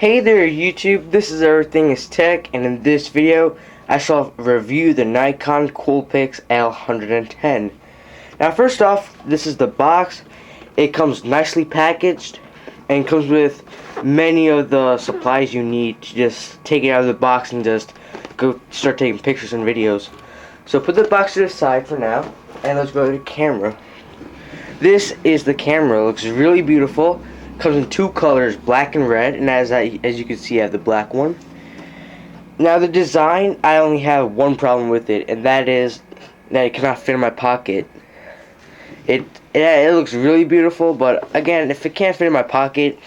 Hey there YouTube, this is Everything is Tech, and in this video I shall review the Nikon Coolpix L110. Now first off, this is the box. It comes nicely packaged and comes with many of the supplies you need to just take it out of the box and just go start taking pictures and videos. So put the box to the side for now and let's go to the camera. This is the camera. It looks really beautiful. Comes in two colors, black and red, and as you can see, I have the black one. Now the design, I only have one problem with it, and that is that it cannot fit in my pocket. It looks really beautiful, but again, if it can't fit in my pocket,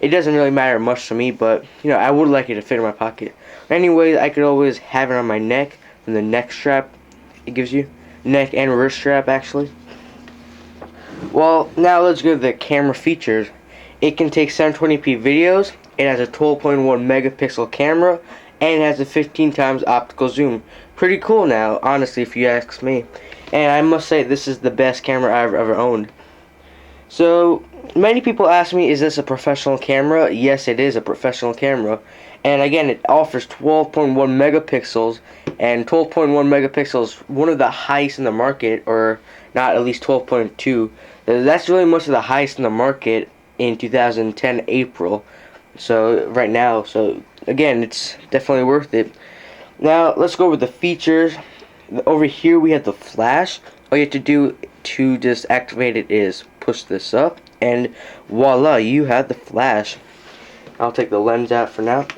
it doesn't really matter much to me. But you know, I would like it to fit in my pocket. Anyways, I could always have it on my neck from the neck strap it gives you, neck and wrist strap actually. Well, now let's go to the camera features. It can take 720p videos, it has a 12.1 megapixel camera, and it has a 15 times optical zoom. Pretty cool now, honestly, if you ask me. And I must say, this is the best camera I've ever owned. So, many people ask me, is this a professional camera? Yes, it is a professional camera. And again, it offers 12.1 megapixels, and 12.1 megapixels, one of the highest in the market, or not, at least 12.2. That's really much of the highest in the market in 2010 April, so right now. So again, it's definitely worth it. Now let's go over the features. Over here we have the flash. All you have to do to just activate it is push this up, and voila, you have the flash. I'll take the lens out for now.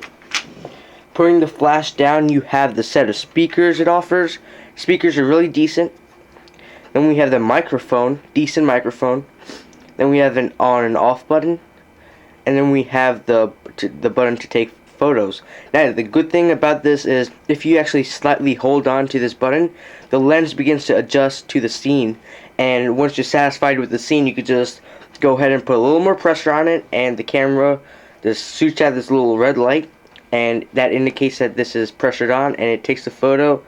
Putting the flash down, you have the set of speakers it offers. Speakers are really decent. Then we have the microphone, decent microphone. Then we have an on and off button, and then we have the button to take photos. Now the good thing about this is if you actually slightly hold on to this button, the lens begins to adjust to the scene, and once you're satisfied with the scene, you could just go ahead and put a little more pressure on it, and the camera just shoots out this little red light, and that indicates that this is pressured on, and it takes the photo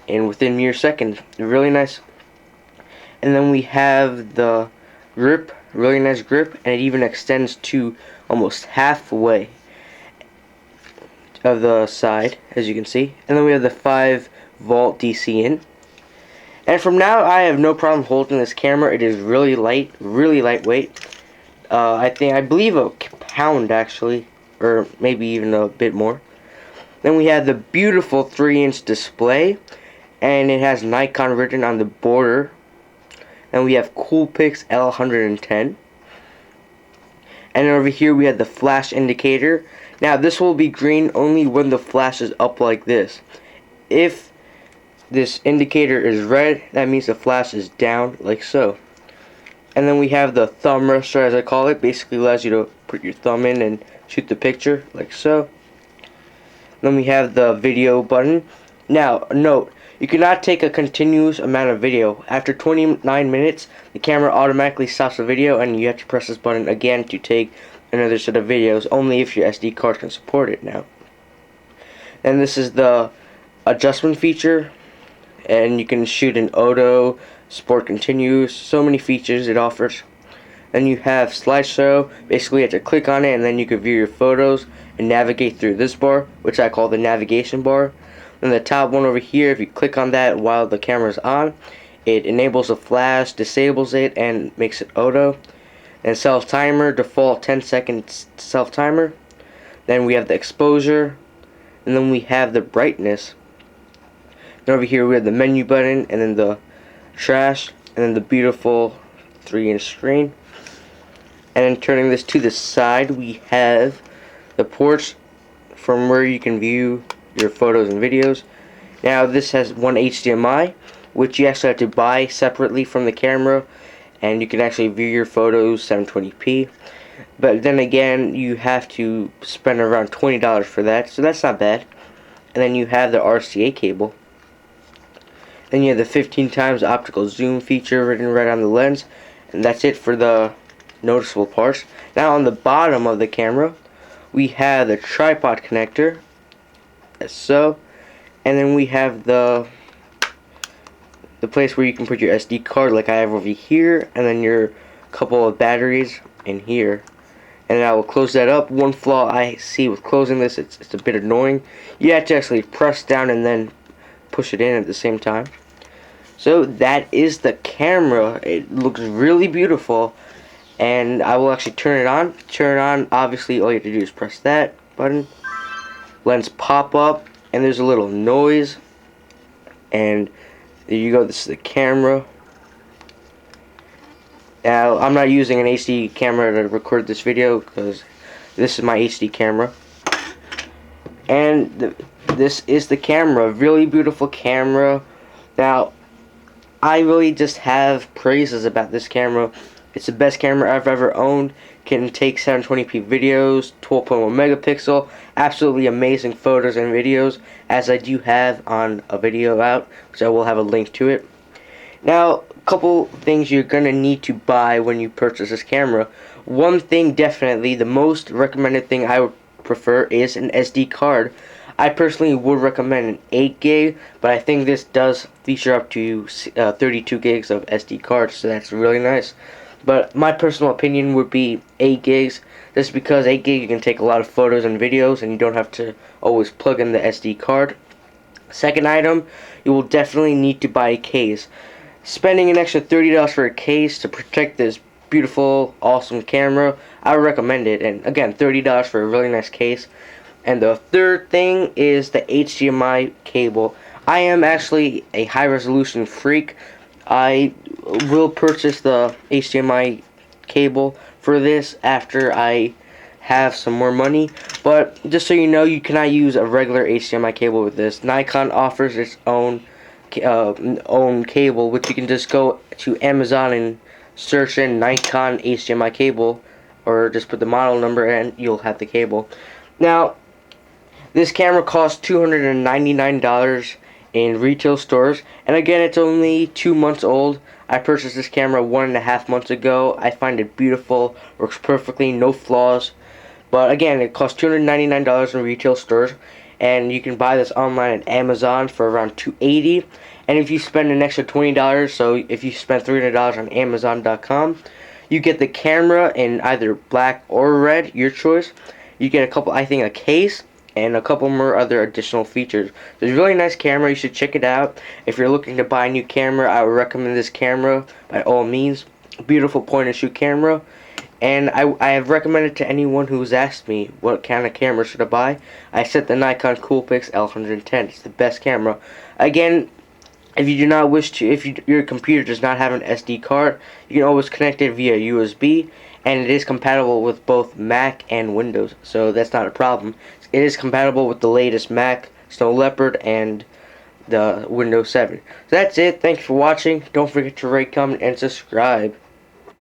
in within mere seconds. Really nice. And then we have the grip, really nice grip, and it even extends to almost halfway of the side, as you can see. And then we have the 5-volt DC in. And from now, I have no problem holding this camera. It is really light, really lightweight. I believe a pound actually, or maybe even a bit more. Then we have the beautiful 3-inch display, and it has Nikon written on the border. And we have Coolpix L110. And over here we have the flash indicator. Now this will be green only when the flash is up like this. If this indicator is red, that means the flash is down like so. And then we have the thumb rester, as I call it. Basically allows you to put your thumb in and shoot the picture like so. Then we have the video button. Now note, you cannot take a continuous amount of video. After 29 minutes, the camera automatically stops the video, and you have to press this button again to take another set of videos, only if your SD card can support it now. And this is the adjustment feature, and you can shoot in auto, sport continuous, so many features it offers. Then you have slideshow. Basically you have to click on it, and then you can view your photos and navigate through this bar, which I call the navigation bar. And the top one over here, if you click on that while the camera is on, it enables a flash, disables it, and makes it auto. And self timer, default 10-second self timer. Then we have the exposure, and then we have the brightness. Then over here we have the menu button, and then the trash, and then the beautiful 3-inch screen. And then turning this to the side, we have the ports from where you can view your photos and videos. Now this has one HDMI, which you actually have to buy separately from the camera, and you can actually view your photos 720p. But then again, you have to spend around $20 for that, so that's not bad. And then you have the RCA cable. Then you have the 15 times optical zoom feature written right on the lens, and that's it for the noticeable parts. Now on the bottom of the camera, we have the tripod connector, as so, and then we have the place where you can put your SD card like I have over here, and then your couple of batteries in here. and I will close that up. One flaw I see with closing this, it's a bit annoying. You have to actually press down and then push it in at the same time. So that is the camera. It looks really beautiful, and I will actually turn it on. Turn it on, obviously all you have to do is press that button. Lens pop up, and there's a little noise, and there you go. This is the camera. Now, I'm not using an HD camera to record this video because this is my HD camera. And this is the camera. Really beautiful camera. Now, I really just have praises about this camera. It's the best camera I've ever owned. Can take 720p videos, 12.1 megapixel, absolutely amazing photos and videos, as I do have on a video out, so I will have a link to it. Now, a couple things you're going to need to buy when you purchase this camera. One thing definitely, the most recommended thing I would prefer is an SD card. I personally would recommend an 8 gig, but I think this does feature up to 32 gigs of SD card, so that's really nice. But my personal opinion would be 8 gigs, just because 8 gig you can take a lot of photos and videos, and you don't have to always plug in the SD card. Second item, you will definitely need to buy a case. Spending an extra $30 for a case to protect this beautiful, awesome camera, I would recommend it. And again, $30 for a really nice case. And the third thing is the HDMI cable. I am actually a high resolution freak. I will purchase the HDMI cable for this after I have some more money. But just so you know, you cannot use a regular HDMI cable with this. Nikon offers its own cable, which you can just go to Amazon and search in Nikon HDMI cable, or just put the model number and you'll have the cable. Now, this camera costs $299 in retail stores, and again, it's only 2 months old. I purchased this camera 1.5 months ago. I find it beautiful, works perfectly, no flaws. But again, it costs $299 in retail stores, and you can buy this online at Amazon for around $280. And if you spend an extra $20, so if you spend $300 on Amazon.com, you get the camera in either black or red, your choice. You get a couple, I think, a case and a couple more other additional features. It's a really nice camera. You should check it out. If you're looking to buy a new camera, I would recommend this camera by all means. Beautiful point and shoot camera. And I have recommended to anyone who's asked me what kind of camera should I buy. I said the Nikon Coolpix L110. It's the best camera. Again, if you do not wish to, if your computer does not have an SD card, you can always connect it via USB, and it is compatible with both Mac and Windows, so that's not a problem. It is compatible with the latest Mac, Snow Leopard, and the Windows 7. So that's it. Thank you for watching. Don't forget to rate, comment, and subscribe.